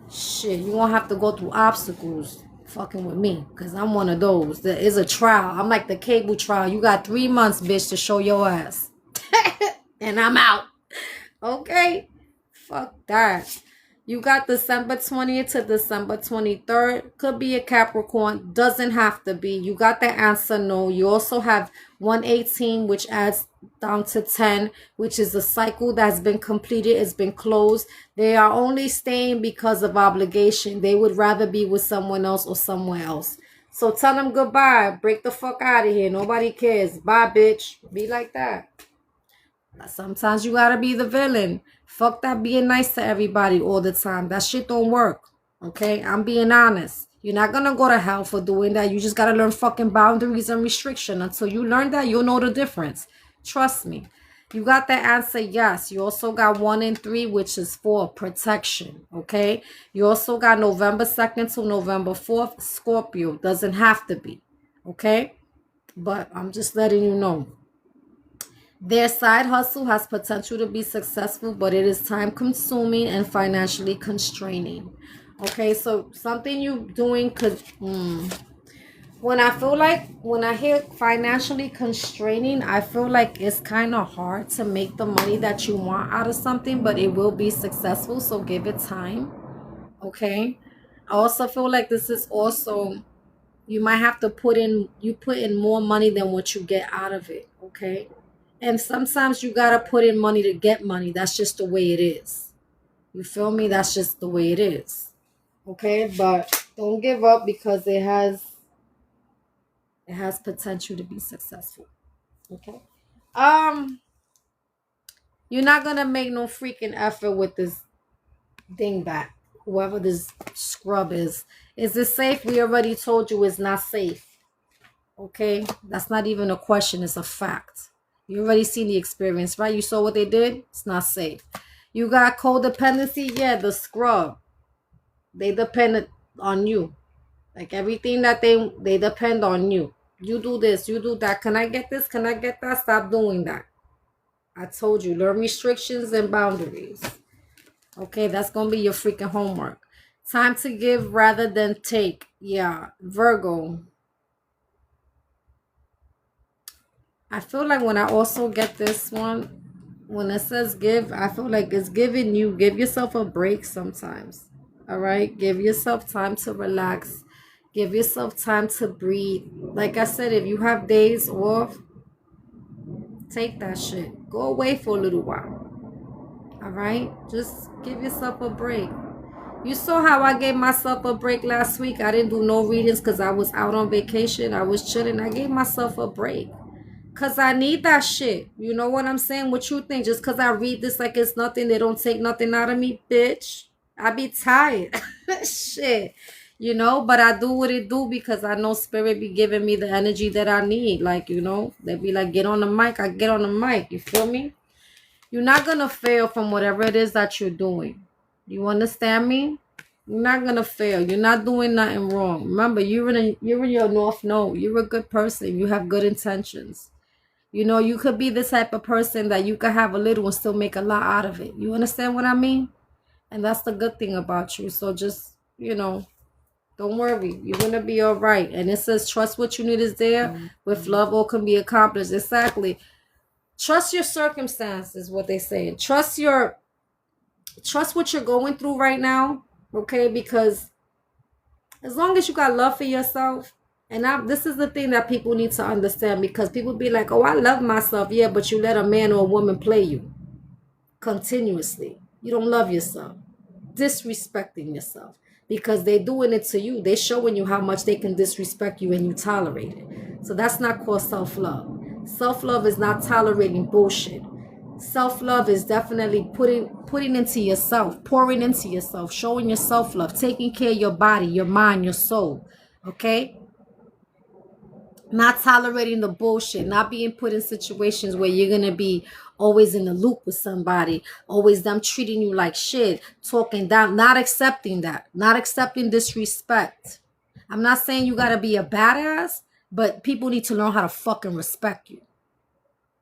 Shit, you won't have to go through obstacles fucking with me, because I'm one of those. There is a trial. I'm like the cable trial. You got 3 months, bitch, to show your ass. And I'm out. Okay? Fuck that. You got December 20th to December 23rd. Could be a Capricorn. Doesn't have to be. You got the answer no. You also have 118, which adds down to 10, which is a cycle that's been completed. It's been closed. They are only staying because of obligation. They would rather be with someone else or somewhere else. So tell them goodbye. Break the fuck out of here. Nobody cares. Bye, bitch. Be like that. Sometimes you gotta be the villain. Fuck that being nice to everybody all the time. That shit don't work. Okay? I'm being honest. You're not gonna go to hell for doing that. You just gotta learn fucking boundaries and restriction. Until you learn that, you'll know the difference. Trust me. You got the answer, yes. You also got 1 and 3, which is for protection. Okay? You also got November 2nd to November 4th, Scorpio. Doesn't have to be. Okay? But I'm just letting you know. Their side hustle has potential to be successful, but it is time consuming and financially constraining. Okay, so something you doing could when I hear financially constraining, I feel like it's kind of hard to make the money that you want out of something, but it will be successful, so give it time. Okay? I also feel like this is also, you might have to put in more money than what you get out of it. Okay? And sometimes you gotta put in money to get money. That's just the way it is. You feel me? That's just the way it is. Okay, but don't give up because it has potential to be successful. Okay. You're not gonna make no freaking effort with this dingbat. Whoever this scrub is. Is it safe? We already told you it's not safe. Okay? That's not even a question, it's a fact. You already seen the experience, right? You saw what they did? It's not safe. You got codependency? Yeah, the scrub. They depend on you. Like everything that they depend on you. You do this, you do that. Can I get this? Can I get that? Stop doing that. I told you, learn restrictions and boundaries. Okay, that's gonna be your freaking homework. Time to give rather than take. Yeah, Virgo. I feel like when I also get this one, when it says give, I feel like it's giving you, give yourself a break sometimes. All right, give yourself time to relax. Give yourself time to breathe. Like I said, if you have days off, take that shit. Go away for a little while. All right, just give yourself a break. You saw how I gave myself a break last week. I didn't do no readings because I was out on vacation. I was chilling. I gave myself a break. Because I need that shit. You know what I'm saying? What you think? Just because I read this like it's nothing, they don't take nothing out of me, bitch. I be tired. Shit. You know, but I do what it do because I know spirit be giving me the energy that I need. Like, you know, they be like, get on the mic. I get on the mic. You feel me? You're not going to fail from whatever it is that you're doing. You understand me? You're not going to fail. You're not doing nothing wrong. Remember, you're in your North Node. You're a good person. You have good intentions. You know, you could be the type of person that you could have a little and still make a lot out of it. You understand what I mean? And that's the good thing about you. So just, you know, don't worry. You're going to be all right. And it says, trust what you need is there. With love, all can be accomplished. Exactly. Trust your circumstances, what they say. Trust what you're going through right now. Okay? Because as long as you got love for yourself, and this is the thing that people need to understand, because people be like, oh, I love myself. Yeah, but you let a man or a woman play you continuously. You don't love yourself. Disrespecting yourself. Because they're doing it to you. They're showing you how much they can disrespect you and you tolerate it. So that's not called self-love. Self-love is not tolerating bullshit. Self-love is definitely putting into yourself, pouring into yourself, showing your self-love, taking care of your body, your mind, your soul. Okay? Not tolerating the bullshit, not being put in situations where you're going to be always in the loop with somebody, always them treating you like shit, talking down, not accepting that, not accepting disrespect. I'm not saying you got to be a badass, but people need to learn how to fucking respect you.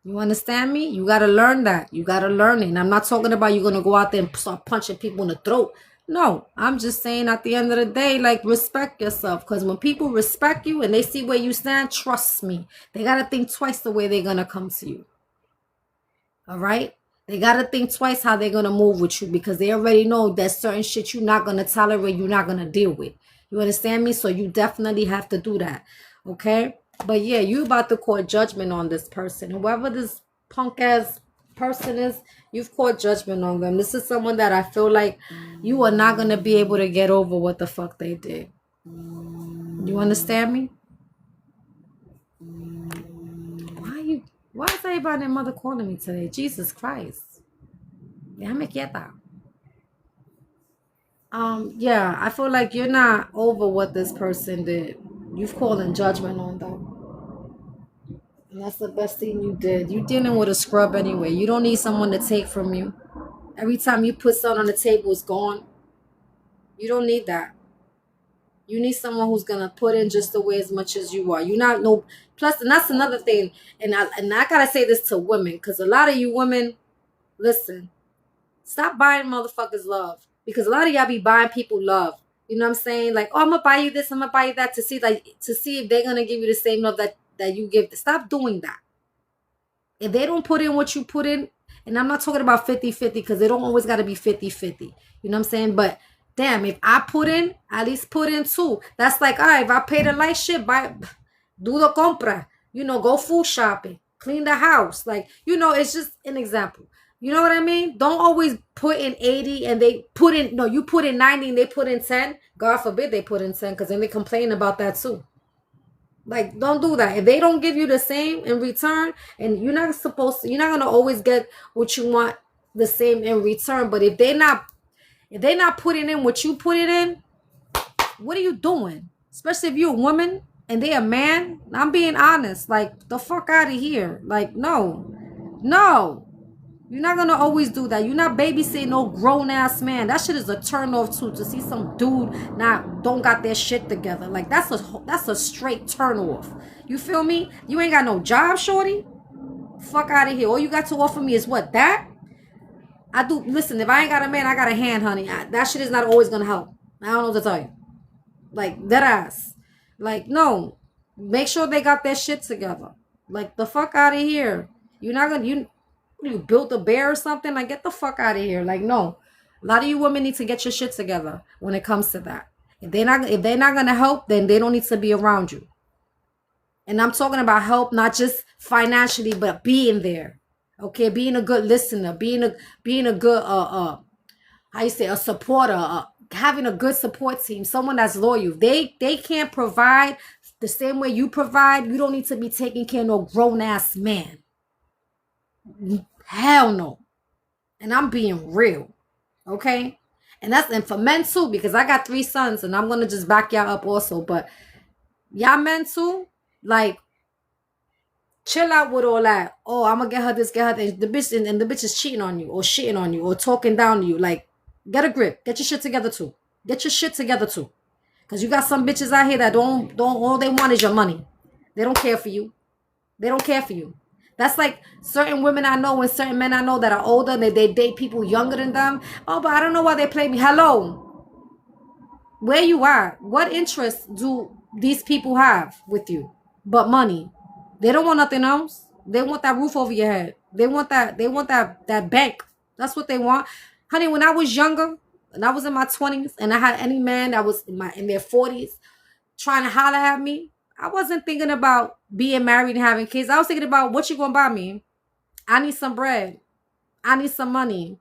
You understand me? You got to learn that. You got to learn it. And I'm not talking about you're going to go out there and start punching people in the throat. No, I'm just saying at the end of the day, like, respect yourself. Because when people respect you and they see where you stand, trust me, they got to think twice the way they're going to come to you. All right? They got to think twice how they're going to move with you, because they already know that certain shit you're not going to tolerate, you're not going to deal with. You understand me? So you definitely have to do that. Okay? But yeah, you about to court judgment on this person. Whoever this punk ass person is, you've caught judgment on them. This is someone that I feel like you are not going to be able to get over what the fuck they did. You understand me? Why is everybody and mother calling me today? Jesus Christ. Déjame quieta. Yeah, I feel like you're not over what this person did. You've called in judgment on them. And that's the best thing you did. You're dealing with a scrub anyway. You don't need someone to take from you. Every time you put something on the table, it's gone. You don't need that. You need someone who's going to put in just the way as much as you are. You're not no... Plus, and that's another thing. And I got to say this to women. Because a lot of you women, listen. Stop buying motherfuckers love. Because a lot of y'all be buying people love. You know what I'm saying? Like, oh, I'm going to buy you this, I'm going to buy you that, to see if they're going to give you the same love that you give. Stop doing that. If they don't put in what you put in, and I'm not talking about 50-50, because they don't always got to be 50-50. You know what I'm saying? But damn, if I put in, at least put in too. That's like, all right, if I pay the light shit, do the compra. You know, go food shopping. Clean the house. Like, it's just an example. You know what I mean? Don't always put in 80 and they put in, no, you put in 90 and they put in 10. God forbid they put in 10, because then they complain about that too. Like, don't do that. If they don't give you the same in return, and you're not gonna always get what you want the same in return. But if they're not putting in what you put it in, what are you doing? Especially if you're a woman and they a man. I'm being honest. Like, the fuck out of here. Like, no. No. You're not gonna always do that. You're not babysitting no grown ass man. That shit is a turn off too. To see some dude don't got their shit together. Like, that's a straight turn off. You feel me? You ain't got no job, shorty. Fuck out of here. All you got to offer me is what? That? I do. Listen, if I ain't got a man, I got a hand, honey. That shit is not always gonna help. I don't know what to tell you. Like, that ass. Like, no. Make sure they got their shit together. Like, the fuck out of here. You're not gonna you built a bear or something. Like, get the fuck out of here. Like, no. A lot of you women need to get your shit together when it comes to that. If they're not gonna help, then they don't need to be around you. And I'm talking about help, not just financially, but being there. Okay, being a good listener, being a good how you say, a supporter, having a good support team, someone that's loyal. They can't provide the same way you provide. You don't need to be taking care of no grown ass man. Hell no. And I'm being real. Okay? And for men too, because I got 3 sons and I'm gonna just back y'all up also. But y'all men too, like, chill out with all that. Oh, I'm gonna get her this, get her this. The bitch is cheating on you or shitting on you or talking down to you. Like, get a grip. Get your shit together too. Get your shit together too. Cause you got some bitches out here that don't all they want is your money. They don't care for you. They don't care for you. That's like certain women I know and certain men I know that are older. They date people younger than them. Oh, but I don't know why they play me. Hello. Where you are? What interest do these people have with you but money? They don't want nothing else. They want that roof over your head. They want that bank. That's what they want. Honey, when I was younger, and I was in my 20s, and I had any man that was in their 40s trying to holler at me, I wasn't thinking about being married and having kids. I was thinking about, what you gonna buy me? I need some bread. I need some money.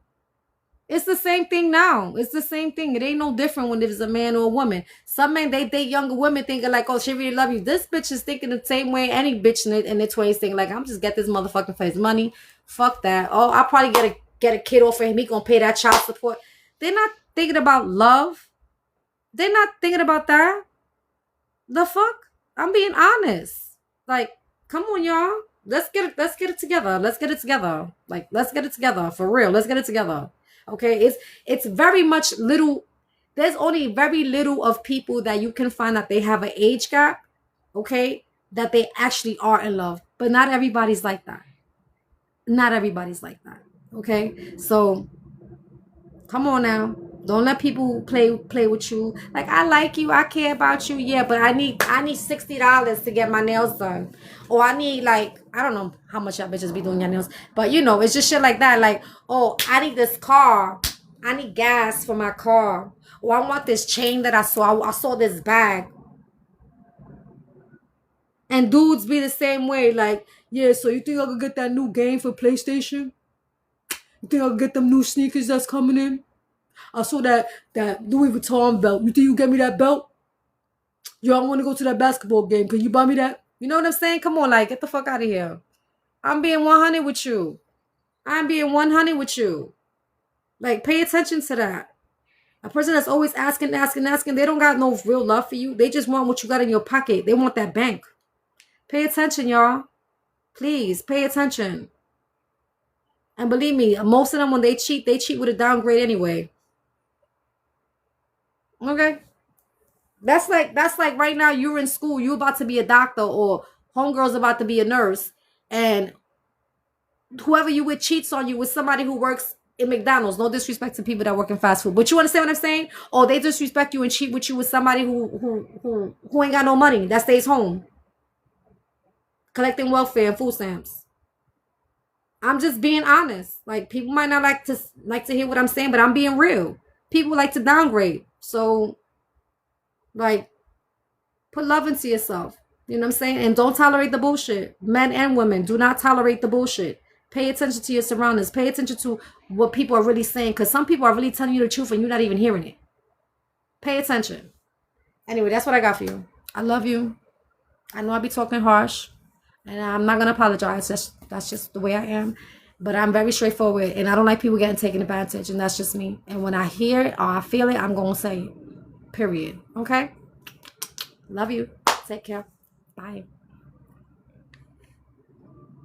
It's the same thing now. It's the same thing. It ain't no different when it's a man or a woman. Some men, they date younger women thinking like, oh, she really love you. This bitch is thinking the same way any bitch in their 20s thinking like, I'm just get this motherfucking for his money. Fuck that. Oh, I'll probably get a kid off of him. He gonna pay that child support. They're not thinking about love. They're not thinking about that. The fuck? I'm being honest. Like, come on, y'all. Let's get it together. Let's get it together. Like, let's get it together. For real. Let's get it together. Okay? It's very much little. There's only very little of people that you can find that they have an age gap. Okay? That they actually are in love. But not everybody's like that. Not everybody's like that. Okay? So, come on now. Don't let people play with you. Like, I like you, I care about you, yeah, but I need $60 to get my nails done. Or I need, like, I don't know how much y'all bitches be doing your nails, but it's just shit like that. Like, oh, I need this car. I need gas for my car. Or I want this chain that I saw. I saw this bag. And dudes be the same way. Like, yeah, so you think I could get that new game for PlayStation? You think I could get them new sneakers that's coming in? I saw that Louis Vuitton belt. You think you get me that belt? Yo, I want to go to that basketball game. Can you buy me that? You know what I'm saying? Come on, like, get the fuck out of here. I'm being 100 with you. I'm being 100 with you. Like, pay attention to that. A person that's always asking, they don't got no real love for you. They just want what you got in your pocket. They want that bank. Pay attention, y'all. Please, pay attention. And believe me, most of them, when they cheat with a downgrade anyway. Okay? That's like right now you're in school, you're about to be a doctor, or homegirl's about to be a nurse, and whoever you with cheats on you with somebody who works in McDonald's. No disrespect to people that work in fast food, but you understand what I'm saying? Or they disrespect you and cheat with you with somebody who ain't got no money, that stays home collecting welfare and food stamps. I'm just being honest. Like, people might not like to hear what I'm saying, but I'm being real. People like to downgrade. So, like, put love into yourself. You know what I'm saying? And don't tolerate the bullshit. Men and women, do not tolerate the bullshit. Pay attention to your surroundings. Pay attention to what people are really saying, because some people are really telling you the truth and you're not even hearing it. Pay attention. Anyway, that's what I got for you. I love you. I know I be talking harsh, and I'm not gonna apologize. That's just the way I am. But I'm very straightforward, and I don't like people getting taken advantage, and that's just me. And when I hear it or I feel it, I'm gonna say it. Period. Okay? Love you. Take care. Bye.